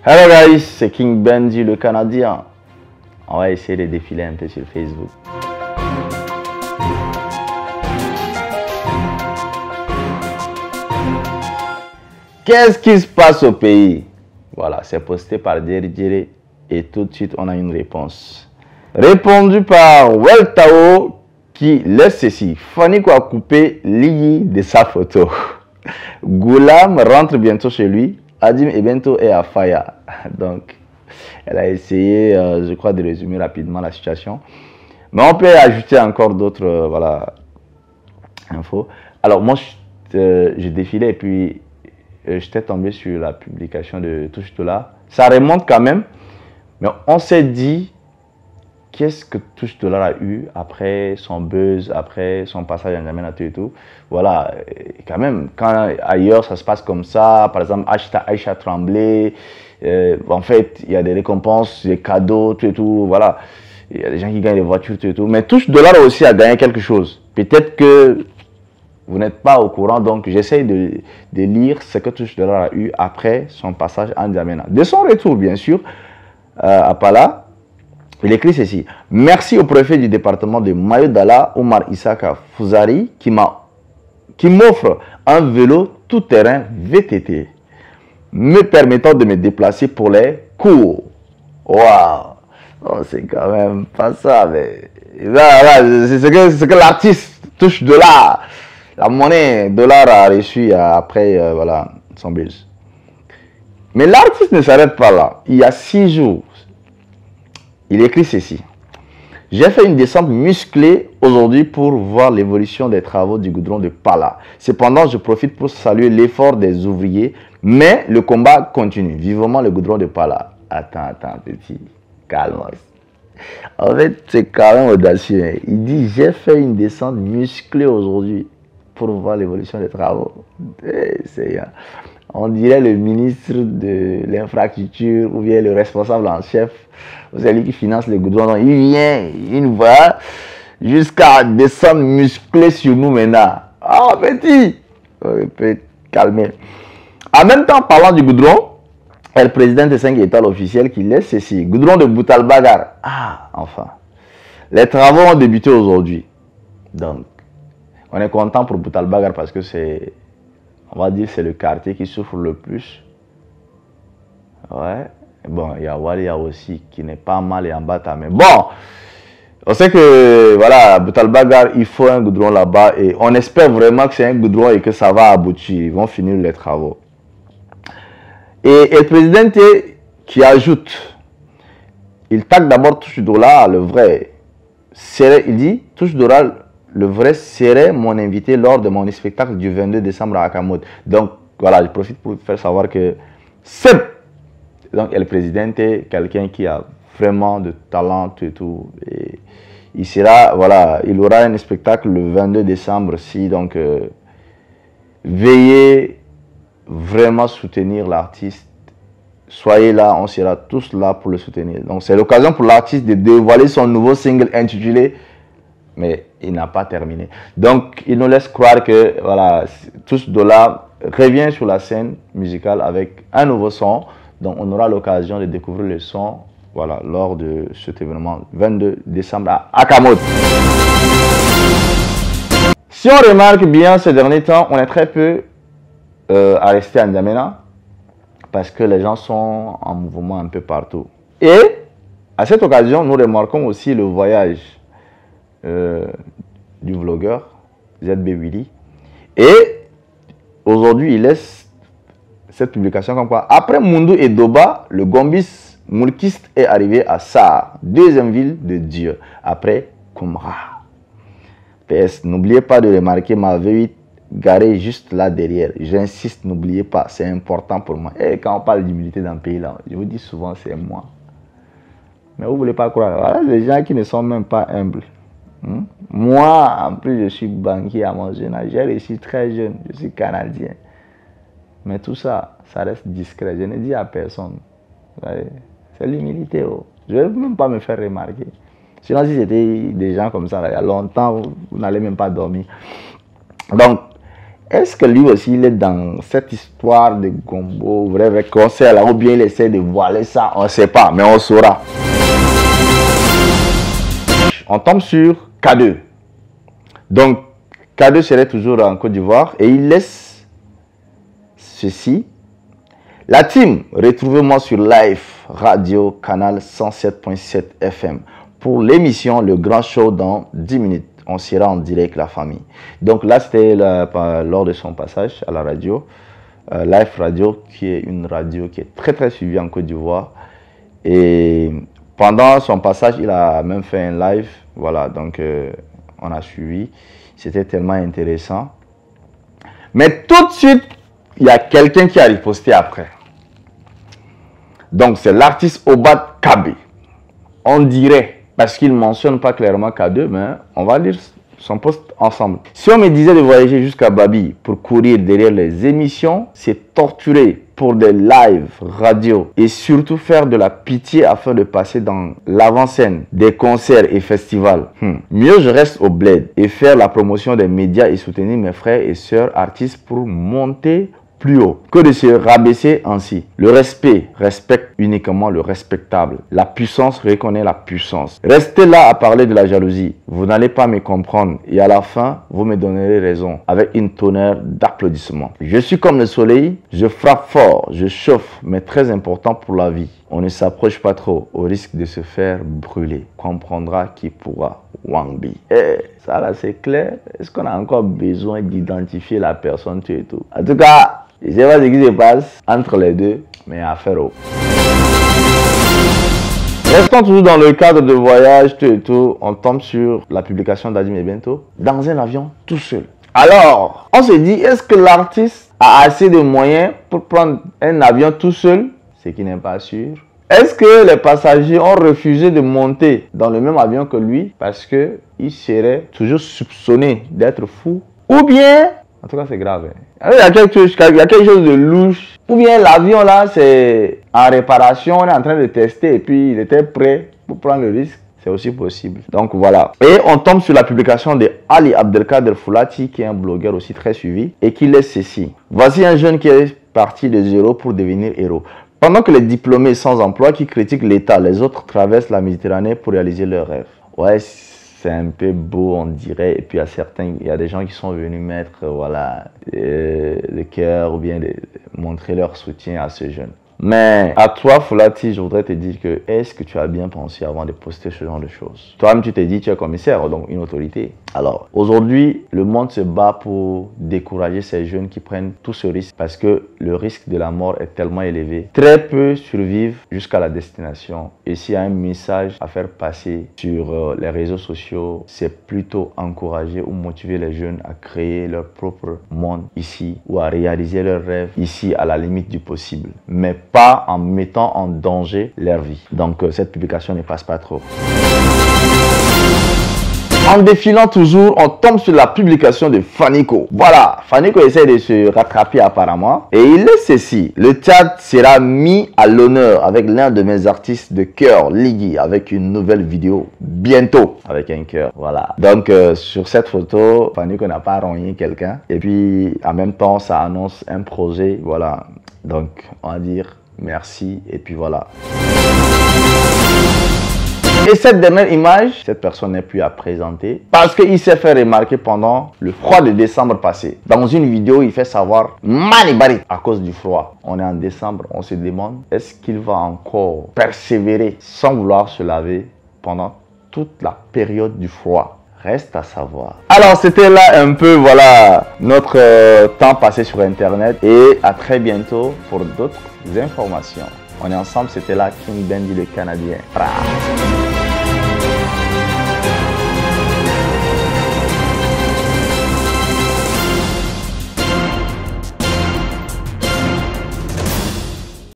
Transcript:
Hello guys, c'est King Benji le Canadien. On va essayer de défiler un peu sur Facebook. Qu'est-ce qui se passe au pays? Voilà, c'est posté par Jerry Jerry et tout de suite on a une réponse. Répondu par Weltao qui laisse ceci. Fanny a coupé Ligi de sa photo. Goulam rentre bientôt chez lui. Adim et bientôt est à Faya. Donc, elle a essayé, je crois, de résumer rapidement la situation. Mais on peut ajouter encore d'autres voilà, infos. Alors, moi, je défilais et puis j'étais tombé sur la publication de Touche Dollar. Ça remonte quand même. Mais on s'est dit, qu'est-ce que Touche Dollar a eu après son buzz, après son passage à N'Djamena et tout. Voilà, quand même, quand ailleurs ça se passe comme ça, par exemple Aïcha Tremblay, en fait, il y a des récompenses, des cadeaux, tout et tout, voilà. Il y a des gens qui gagnent des voitures, tout et tout. Mais Touche Dollar aussi a gagné quelque chose. Peut-être que vous n'êtes pas au courant, donc j'essaye de lire ce que Touche Dollar a eu après son passage à N'Djamena. De son retour, bien sûr, à Pala, il écrit ceci. Merci au préfet du département de Mayodala, Omar Isaka Fouzari, qui m'offre un vélo tout-terrain VTT, me permettant de me déplacer pour les cours. Waouh! Oh, c'est quand même pas ça, mais c'est ce que l'artiste Touche Dollar. La monnaie dollar a reçu après voilà, son buzz. Mais l'artiste ne s'arrête pas là. Il y a 6 jours, il écrit ceci. J'ai fait une descente musclée aujourd'hui pour voir l'évolution des travaux du goudron de Pala. Cependant, je profite pour saluer l'effort des ouvriers, mais le combat continue. Vivement le goudron de Pala. Attends, petit, calme. En fait, c'est quand même audacieux. Il dit, j'ai fait une descente musclée aujourd'hui pour voir l'évolution des travaux. On dirait le ministre de l'infrastructure ou bien le responsable en chef. C'est lui qui finance le goudron. Donc, il vient, il nous voit jusqu'à descendre musclé sur nous maintenant. Ah, petit! On peut calmer. En même temps, parlant du goudron, le président de 5 étoiles officielles qui laisse ceci. Goudron de Boutalbagar. Ah, enfin. Les travaux ont débuté aujourd'hui. Donc, on est content pour Boutalbagar parce que c'est, on va dire, c'est le quartier qui souffre le plus. Ouais. Bon, il y a Walia aussi qui n'est pas mal et en bas, mais bon, on sait que voilà, Boutalbagar, il faut un goudron là-bas et on espère vraiment que c'est un goudron et que ça va aboutir. Ils vont finir les travaux. Et le président qui ajoute, il tague d'abord Touche Dollar, le vrai. Il dit Touche Dollar, le vrai serait mon invité lors de mon spectacle du 22 décembre à Akamod. Donc voilà, je profite pour faire savoir que c'est donc le président est quelqu'un qui a vraiment de talent et tout. Et il sera, voilà, il aura un spectacle le 22 décembre si donc veillez vraiment soutenir l'artiste. Soyez là, on sera tous là pour le soutenir. Donc c'est l'occasion pour l'artiste de dévoiler son nouveau single intitulé, mais il n'a pas terminé. Donc il nous laisse croire que voilà, Touche Dollar revient sur la scène musicale avec un nouveau son. Donc on aura l'occasion de découvrir le son voilà, lors de cet événement 22 décembre à Akamod. Si on remarque bien ces derniers temps, on est très peu à rester à N'Djamena parce que les gens sont en mouvement un peu partout. Et à cette occasion, nous remarquons aussi le voyage du vlogueur ZB Willy. Et aujourd'hui, il laisse cette publication comme quoi, après Mundu et Doba, le Gombis Moulkiste est arrivé à Saar, deuxième ville de Dieu, après Koumra. PS, n'oubliez pas de remarquer ma V8 garée juste là derrière. J'insiste, n'oubliez pas, c'est important pour moi. Et quand on parle d'humilité dans le pays, là, je vous dis souvent, c'est moi. Mais vous ne voulez pas croire. Voilà, des gens qui ne sont même pas humbles. Moi, en plus, je suis banquier à mon jeune âge. J'ai réussi très jeune, je suis Canadien. Mais tout ça, ça reste discret. Je ne dis à personne. C'est l'humilité. Oh. Je ne vais même pas me faire remarquer. Sinon, si c'était des gens comme ça, là, il y a longtemps, vous n'allez même pas dormir. Donc, est-ce que lui aussi il est dans cette histoire de gombo, vrai concert là, ou bien il essaie de voiler ça, on ne sait pas, mais on saura. On tombe sur K2. Donc K2 serait toujours en Côte d'Ivoire et il laisse ceci. La team, retrouvez-moi sur Live Radio Canal 107.7 FM pour l'émission Le Grand Show dans 10 minutes. On sera en direct la famille. Donc là, c'était lors de son passage à la radio. Live Radio, qui est une radio qui est très très suivie en Côte d'Ivoire. Et pendant son passage, il a même fait un live. Voilà, donc on a suivi. C'était tellement intéressant. Mais tout de suite, il y a quelqu'un qui a riposté après. Donc c'est l'artiste Obad Kabe. On dirait, parce qu'il ne mentionne pas clairement K2, mais on va lire son post ensemble. Si on me disait de voyager jusqu'à Babi pour courir derrière les émissions, c'est torturer pour des lives radio et surtout faire de la pitié afin de passer dans l'avant-scène des concerts et festivals. Mieux je reste au bled et faire la promotion des médias et soutenir mes frères et sœurs artistes pour monter plus haut que de se rabaisser ainsi. Le respect respecte uniquement le respectable. La puissance reconnaît la puissance. Restez là à parler de la jalousie. Vous n'allez pas me comprendre et à la fin, vous me donnerez raison avec une tonnerre d'applaudissements. Je suis comme le soleil, je frappe fort, je chauffe, mais très important pour la vie. On ne s'approche pas trop au risque de se faire brûler. Comprendra qui pourra. Wangbi. Ça là c'est clair. Est-ce qu'on a encore besoin d'identifier la personne et tout? En tout cas, je ne sais pas ce qui se passe entre les deux, mais affaire au. Restons toujours dans le cadre de voyage et tout. On tombe sur la publication d'Adim et Bento dans un avion tout seul. Alors, on se dit, est-ce que l'artiste a assez de moyens pour prendre un avion tout seul? Ce qui n'est pas sûr. Est-ce que les passagers ont refusé de monter dans le même avion que lui parce qu'ils seraient toujours soupçonnés d'être fous? Ou bien, en tout cas c'est grave, il y a quelque chose de louche. Ou bien l'avion là c'est en réparation, on est en train de tester et puis il était prêt pour prendre le risque. C'est aussi possible. Donc voilà. Et on tombe sur la publication de Ali Abdelkader Foulati, qui est un blogueur aussi très suivi, et qui laisse ceci. Voici un jeune qui est parti de zéro pour devenir héros. Pendant que les diplômés sans emploi qui critiquent l'État, les autres traversent la Méditerranée pour réaliser leurs rêves. Ouais, c'est un peu beau, on dirait. Et puis il y a des gens qui sont venus mettre voilà, le cœur ou bien montrer leur soutien à ce jeune. Mais à toi, Foulati, je voudrais te dire que est-ce que tu as bien pensé avant de poster ce genre de choses? Toi-même, tu t'es dit, tu es commissaire, donc une autorité. Alors, aujourd'hui, le monde se bat pour décourager ces jeunes qui prennent tout ce risque parce que le risque de la mort est tellement élevé. Très peu survivent jusqu'à la destination. Et s'il y a un message à faire passer sur les réseaux sociaux, c'est plutôt encourager ou motiver les jeunes à créer leur propre monde ici ou à réaliser leurs rêves ici à la limite du possible. Mais pas en mettant en danger leur vie. Donc cette publication ne passe pas trop. En défilant toujours, on tombe sur la publication de Fanico. Voilà, Fanico essaie de se rattraper apparemment. Et il laisse ceci. Le Tchad sera mis à l'honneur avec l'un de mes artistes de cœur, Ligui, avec une nouvelle vidéo bientôt avec un cœur. Voilà. Donc sur cette photo, Fanico n'a pas rogné quelqu'un. Et puis en même temps, ça annonce un projet. Voilà. Donc on va dire merci et puis voilà. Et cette dernière image, cette personne n'est plus à présenter parce qu'il s'est fait remarquer pendant le froid de décembre passé. Dans une vidéo, il fait savoir Manibari à cause du froid. On est en décembre, on se demande est-ce qu'il va encore persévérer sans vouloir se laver pendant toute la période du froid. Reste à savoir. Alors c'était là un peu voilà notre temps passé sur internet et à très bientôt pour d'autres informations. On est ensemble, c'était là King Bendy le Canadien.